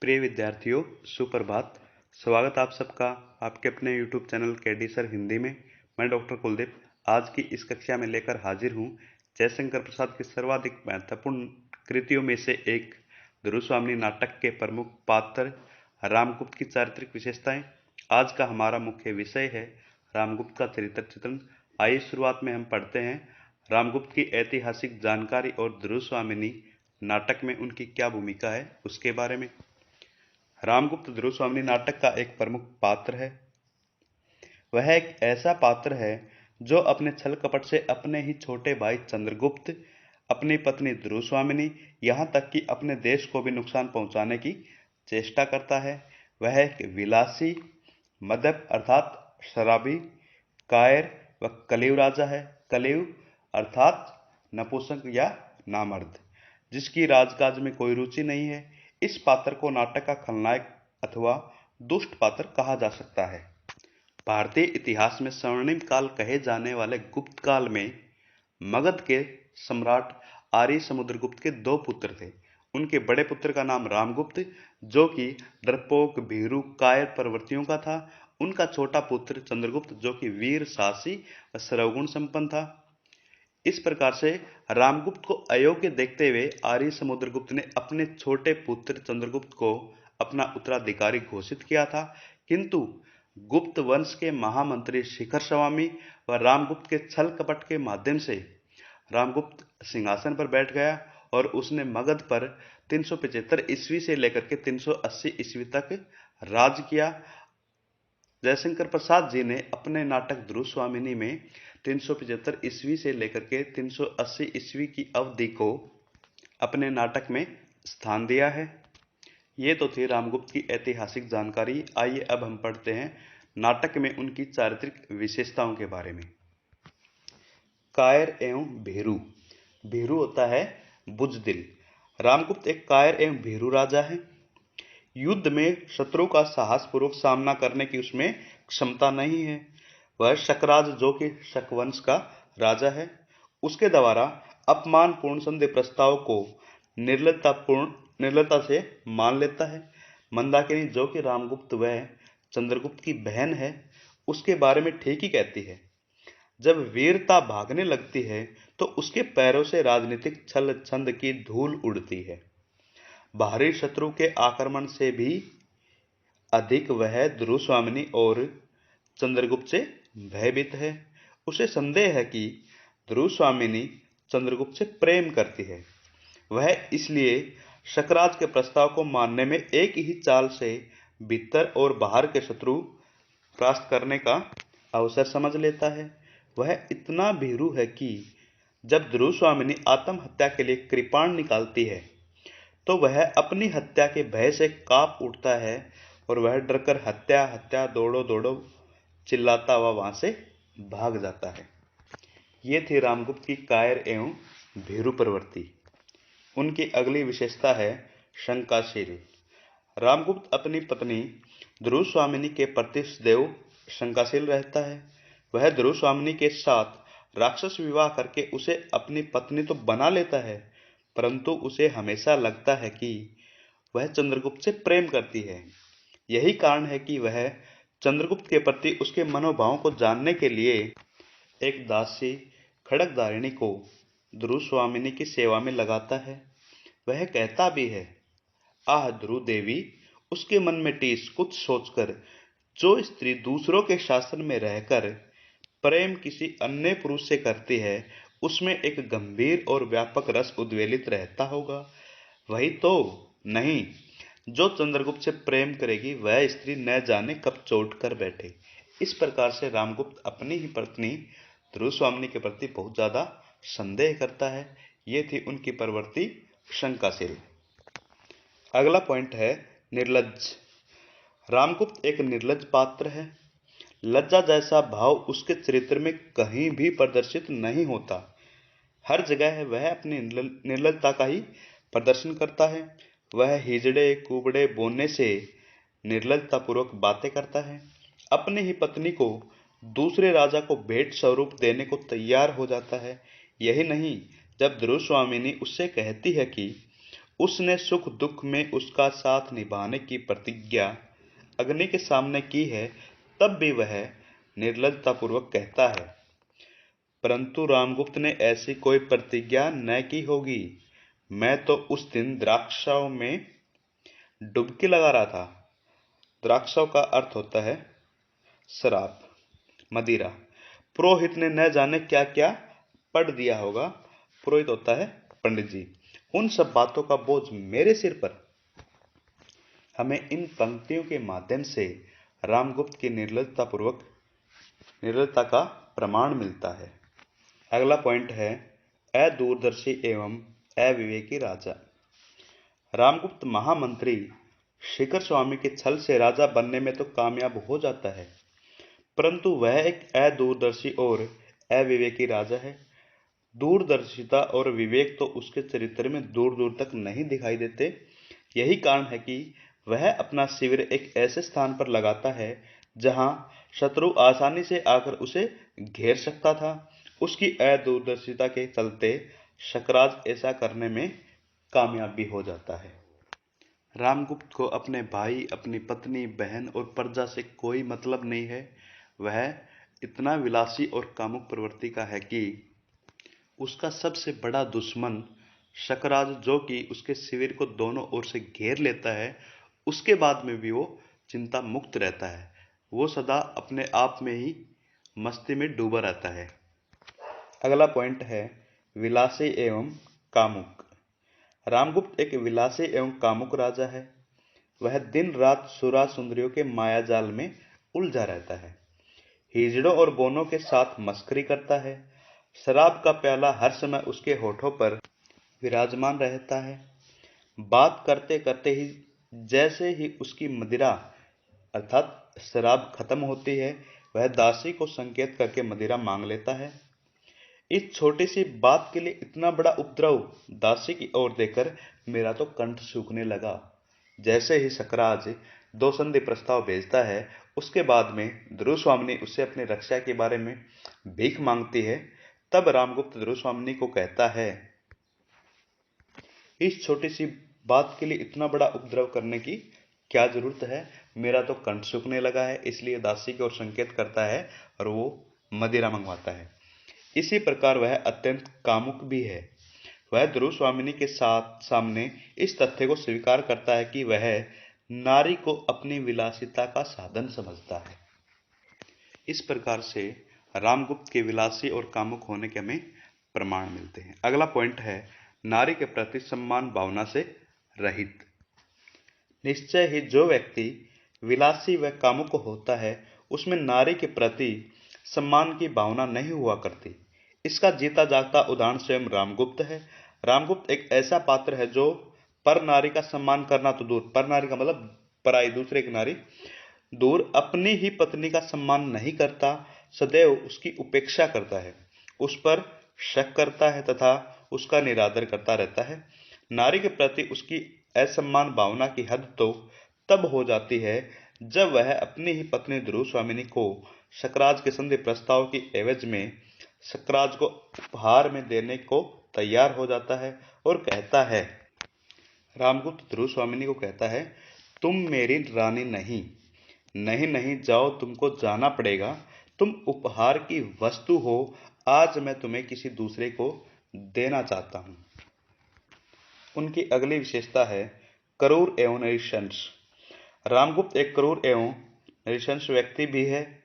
प्रिय विद्यार्थियों, सुप्रभात। स्वागत आप सबका आपके अपने YouTube channel KD sir Hindi में। मैं डॉक्टर कुलदीप आज की इस कक्षा में लेकर हाजिर हूँ जयशंकर प्रसाद की सर्वाधिक महत्वपूर्ण कृतियों में से एक ध्रुवस्वामिनी नाटक के प्रमुख पात्र रामगुप्त की चारित्रिक विशेषताएं। आज का हमारा मुख्य विषय है रामगुप्त का चरित्र चित्रण। आइए शुरुआत में हम पढ़ते हैं रामगुप्त की ऐतिहासिक जानकारी और ध्रुवस्वामिनी नाटक में उनकी क्या भूमिका है उसके बारे में। रामगुप्त ध्रुवस्वामिनी नाटक का एक प्रमुख पात्र है। वह एक ऐसा पात्र है जो अपने छल कपट से अपने ही छोटे भाई चंद्रगुप्त, अपनी पत्नी ध्रुवस्वामिनी, यहाँ तक कि अपने देश को भी नुकसान पहुंचाने की चेष्टा करता है। वह एक विलासी, मद्यप अर्थात शराबी, कायर व कलियुग राजा है। कलियुग अर्थात नपुंसक या नामर्द, जिसकी राजकाज में कोई रुचि नहीं है। इस पात्र को नाटक का खलनायक अथवा दुष्ट पात्र कहा जा सकता है। भारतीय इतिहास में स्वर्णिम काल कहे जाने वाले गुप्त काल में मगध के सम्राट आर्य समुद्रगुप्त के दो पुत्र थे। उनके बड़े पुत्र का नाम रामगुप्त, जो कि डरपोक, भीरू, कायर प्रवृत्तियों का था। उनका छोटा पुत्र चंद्रगुप्त, जो कि वीर, साहसी व सर्वगुण संपन्न था। इस प्रकार से रामगुप्त को अयोग्य देखते हुए आर्य समुद्रगुप्त ने अपने छोटे पुत्र चंद्रगुप्त को अपना उत्तराधिकारी घोषित किया था। किंतु गुप्त वंश के महामंत्री शिखर स्वामी व रामगुप्त के छल कपट के माध्यम से रामगुप्त सिंहासन पर बैठ गया और उसने मगध पर 375 ईस्वी से लेकर के 380 ईस्वी तक राज किया। जयशंकर प्रसाद जी ने अपने नाटक ध्रुवस्वामिनी में 375 ईस्वी से लेकर के 380 ईस्वी की अवधि को अपने नाटक में स्थान दिया है। ये तो थी रामगुप्त की ऐतिहासिक जानकारी। आइए अब हम पढ़ते हैं नाटक में उनकी चारित्रिक विशेषताओं के बारे में। कायर एवं भीरू। भीरू होता है बुजदिल। रामगुप्त एक कायर एवं भीरू राजा है। युद्ध में शत्रु का साहसपूर्वक सामना करने की उसमें क्षमता नहीं है। वह शकराज, जो कि शकवंश का राजा है, उसके द्वारा अपमानपूर्ण संधि प्रस्ताव को निर्लजता से मान लेता है। मंदाकिनी, जो कि रामगुप्त व चंद्रगुप्त की बहन है, उसके बारे में ठीक ही कहती है। जब वीरता भागने लगती है तो उसके पैरों से राजनीतिक छल छंद की धूल उड़ती है। बाहरी शत्रु के आक्रमण से भी अधिक वह ध्रुवस्वामिनी और चंद्रगुप्त से भयभीत है। उसे संदेह है कि ध्रुवस्वामिनी चंद्रगुप्त से प्रेम करती है। वह इसलिए शकराज के प्रस्ताव को मानने में एक ही चाल से भीतर और बाहर के शत्रु परास्त करने का अवसर समझ लेता है। वह इतना भीरू है कि जब ध्रुवस्वामिनी आत्महत्या के लिए कृपाण निकालती है तो वह अपनी हत्या के भय से कांप उठता है और वह डरकर हत्या हत्या दौड़ो दौड़ो चिल्लाता हुआ वहां से भाग जाता है। ये थी रामगुप्त की कायर एवं भीरू प्रवृत्ति। उनकी अगली विशेषता है शंकाशील। रामगुप्त अपनी पत्नी ध्रुवस्वामिनी के प्रति सदैव शंकाशील रहता है। वह ध्रुवस्वामिनी के साथ राक्षस विवाह करके उसे अपनी पत्नी तो बना लेता है, परंतु उसे हमेशा लगता है कि वह चंद्रगुप्त से प्रेम करती है। यही कारण है कि वह चंद्रगुप्त के प्रति उसके मनोभावों को जानने के लिए एक दासी खड्गधारिणी को ध्रुवस्वामिनी की सेवा में लगाता है। वह कहता भी है, आह ध्रुव देवी, उसके मन में टीस कुछ सोचकर जो स्त्री दूसरों के शासन में रहकर प्रेम किसी अन्य पुरुष से करती है, उसमें एक गंभीर और व्यापक रस उद्वेलित रहता होगा। वही तो नहीं जो चंद्रगुप्त से प्रेम करेगी, वह स्त्री न जाने कब चोट कर बैठे। इस प्रकार से रामगुप्त अपनी ही पत्नी ध्रुवस्वामिनी के प्रति बहुत ज्यादा संदेह करता है। ये थी उनकी प्रवृत्ति शंकाशील। अगला पॉइंट है निर्लज्ज। रामगुप्त एक निर्लज्ज पात्र है। लज्जा जैसा भाव उसके चरित्र में कहीं भी प्रदर्शित नहीं होता। हर जगह वह अपनी निर्लजता का ही प्रदर्शन करता है। वह हिजड़े कुबड़े बोलने से निर्लजतापूर्वक बातें करता है। अपनी ही पत्नी को दूसरे राजा को भेंट स्वरूप देने को तैयार हो जाता है। यही नहीं, जब ध्रुवस्वामिनी उससे कहती है कि उसने सुख दुख में उसका साथ निभाने की प्रतिज्ञा अग्नि के सामने की है, तब भी वह निर्लजतापूर्वक कहता है, परंतु रामगुप्त ने ऐसी कोई प्रतिज्ञा न की होगी। मैं तो उस दिन द्राक्षाओं में डुबकी लगा रहा था। द्राक्षाओं का अर्थ होता है शराब, मदिरा। पुरोहित ने न जाने क्या क्या पढ़ दिया होगा। पुरोहित होता है पंडित जी। उन सब बातों का बोझ मेरे सिर पर। हमें इन पंक्तियों के माध्यम से रामगुप्त की निर्लजता का प्रमाण मिलता है। अगला पॉइंट है अदूरदर्शी एवं अविवेकी राजा। रामगुप्त महामंत्री शिखर स्वामी के छल से राजा बनने में तो कामयाब हो जाता है, परंतु वह एक अदूरदर्शी और अविवेकी राजा है। दूरदर्शिता और विवेक तो उसके चरित्र में दूर दूर तक नहीं दिखाई देते। यही कारण है कि वह अपना शिविर एक ऐसे स्थान पर लगाता है जहां शत्रु आसानी से आकर उसे घेर सकता था। उसकी अदूरदर्शिता के चलते शकराज ऐसा करने में कामयाब भी हो जाता है। रामगुप्त को अपने भाई, अपनी पत्नी, बहन और प्रजा से कोई मतलब नहीं है। वह इतना विलासी और कामुक प्रवृत्ति का है कि उसका सबसे बड़ा दुश्मन शकराज, जो कि उसके शिविर को दोनों ओर से घेर लेता है, उसके बाद में भी वो चिंता मुक्त रहता है। वो सदा अपने आप में ही मस्ती में डूबा रहता है। अगला पॉइंट है विलासी एवं कामुक। रामगुप्त एक विलासी एवं कामुक राजा है। वह दिन रात सुरा सुंदरियों के माया जाल में उलझा रहता है। हिजड़ों और बोनों के साथ मस्करी करता है। शराब का प्याला हर समय उसके होठों पर विराजमान रहता है। बात करते करते ही जैसे ही उसकी मदिरा अर्थात शराब खत्म होती है, वह दासी को संकेत करके मदिरा मांग लेता है। इस छोटी सी बात के लिए इतना बड़ा उपद्रव दासी की ओर देखकर मेरा तो कंठ सूखने लगा। जैसे ही शकराज दो संधि प्रस्ताव भेजता है, उसके बाद में ध्रुवस्वामिनी उससे अपनी रक्षा के बारे में भीख मांगती है, तब रामगुप्त ध्रुवस्वामिनी को कहता है, इस छोटी सी बात के लिए इतना बड़ा उपद्रव करने की क्या जरूरत है? मेरा तो कंठ सूखने लगा है। इसलिए दासी की ओर संकेत करता है और वो मदिरा मंगवाता है। इसी प्रकार वह अत्यंत कामुक भी है। वह ध्रुवस्वामिनी के साथ सामने इस तथ्य को स्वीकार करता है कि वह नारी को अपनी विलासिता का साधन समझता है। इस प्रकार से रामगुप्त के विलासी और कामुक होने के हमें प्रमाण मिलते हैं। अगला पॉइंट है नारी के प्रति सम्मान भावना से रहित। निश्चय ही जो व्यक्ति विलासी व कामुक होता है, उसमें नारी के प्रति सम्मान की भावना नहीं हुआ करती। इसका जीता जागता उदाहरण स्वयं रामगुप्त है। रामगुप्त एक ऐसा पात्र है जो पर नारी का सम्मान करना तो दूर, पर नारी का मतलब पराई, दूसरे की नारी दूर, अपनी ही पत्नी का सम्मान नहीं करता, सदैव उसकी उपेक्षा करता है, उस पर शक करता है तथा उसका निरादर करता रहता है। नारी के प्रति उसकी असम्मान भावना की हद तो तब हो जाती है जब वह अपनी ही पत्नी ध्रुवस्वामिनी को शकराज के संधि प्रस्ताव की एवज में शकराज को उपहार में देने को तैयार हो जाता है और कहता है, रामगुप्त ध्रुवस्वामिनी को कहता है, तुम मेरी रानी नहीं, नहीं नहीं जाओ, तुमको जाना पड़ेगा, तुम उपहार की वस्तु हो, आज मैं तुम्हें किसी दूसरे को देना चाहता हूं। उनकी अगली विशेषता है क्रूर एवं नृशंस। रामगुप्त एक क्रूर एवं नृशंस व्यक्ति भी है।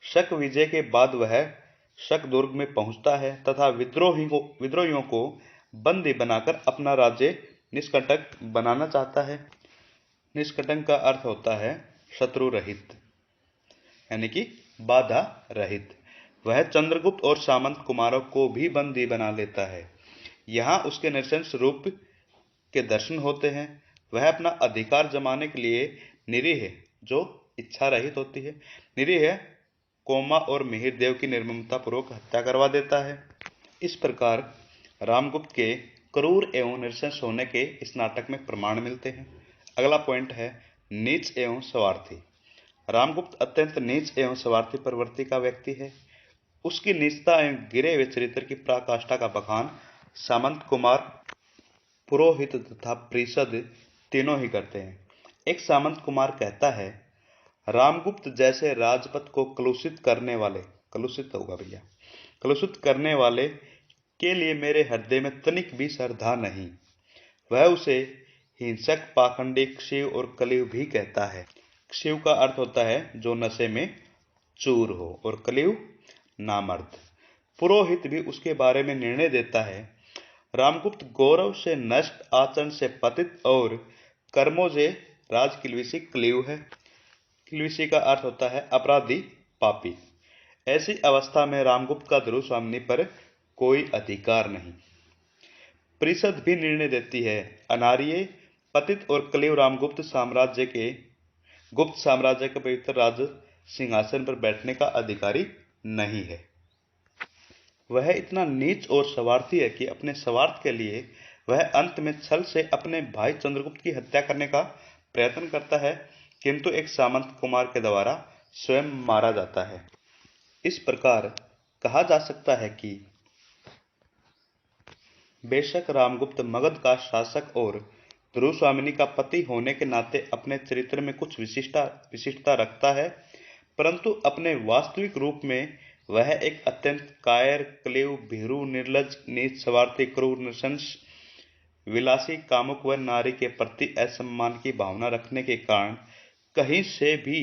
शक विजय के बाद वह शक दुर्ग में पहुंचता है तथा विद्रोहियों को बंदी बनाकर अपना राज्य निष्कंटक बनाना चाहता है। निष्कंटक का अर्थ होता है शत्रु रहित, यानी कि बाधा रहित। वह चंद्रगुप्त और सामंत कुमारों को भी बंदी बना लेता है। यहाँ उसके नृशंस रूप के दर्शन होते हैं। वह अपना अधिकार जमाने के लिए निरीह, जो इच्छा रहित होती है, निरीह कोमा और मिहिर देव की निर्ममता पूर्वक हत्या करवा देता है। इस प्रकार रामगुप्त के क्रूर एवं नृशंस होने के इस नाटक में प्रमाण मिलते हैं। अगला पॉइंट है नीच एवं स्वार्थी। रामगुप्त अत्यंत नीच एवं स्वार्थी प्रवृत्ति का व्यक्ति है। उसकी नीचता एवं गिरे हुए चरित्र की पराकाष्ठा का बखान सामंत कुमार पुरोहित तथा प्रीषद तीनों ही करते हैं। एक सामंत कुमार कहता है, रामगुप्त जैसे राजपथ को कलुषित करने वाले के लिए मेरे हृदय में तनिक भी श्रद्धा नहीं। वह उसे हिंसक, पाखंडी, क्षिव और कलिव भी कहता है। क्षिव का अर्थ होता है जो नशे में चूर हो, और कलिव नामर्द। पुरोहित भी उसके बारे में निर्णय देता है, रामगुप्त गौरव से नष्ट, आचरण से पतित और कर्मों से राजकिल्बिषी क्लीव है। किल्बिषी का अर्थ होता है अपराधी, पापी। ऐसी अवस्था में रामगुप्त का ध्रुवस्वामिनी पर कोई अधिकार नहीं। परिषद भी निर्णय देती है, अनार्य, पतित और क्लीव रामगुप्त गुप्त साम्राज्य के पवित्र राज सिंहासन पर बैठने का अधिकारी नहीं है। वह इतना नीच और स्वार्थी है कि अपने स्वार्थ के लिए वह अंत में छल से अपने भाई चंद्रगुप्त की हत्या करने का प्रयत्न करता है, किंतु एक सामंत कुमार के द्वारा स्वयं मारा जाता है। इस प्रकार कहा जा सकता है कि बेशक रामगुप्त मगध का शासक और ध्रुवस्वामिनी का पति होने के नाते अपने चरित्र में कुछ विशिष्टता रखता है, परंतु अपने वास्तविक रूप में वह एक अत्यंत कायर, क्लीव, भीरू, निर्लज, नीच, स्वार्थी, क्रूर, नृशंस, विलासी, कामुक व नारी के प्रति असम्मान की भावना रखने के कारण कहीं से भी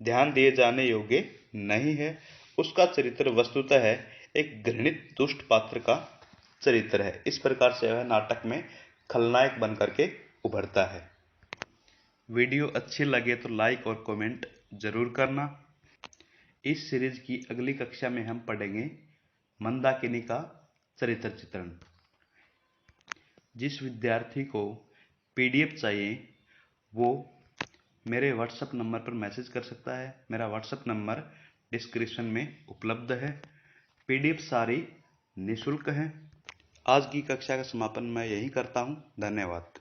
ध्यान दिए जाने योग्य नहीं है। उसका चरित्र वस्तुतः है एक घृणित दुष्ट पात्र का चरित्र है। इस प्रकार से वह नाटक में खलनायक बनकर के उभरता है। वीडियो अच्छी लगे तो लाइक और कमेंट जरूर करना। इस सीरीज की अगली कक्षा में हम पढ़ेंगे मंदाकिनी का चरित्र चित्रण। जिस विद्यार्थी को पीडीएफ चाहिए वो मेरे व्हाट्सएप नंबर पर मैसेज कर सकता है। मेरा व्हाट्सएप नंबर डिस्क्रिप्शन में उपलब्ध है। पीडीएफ सारी निःशुल्क है। आज की कक्षा का समापन मैं यही करता हूँ। धन्यवाद।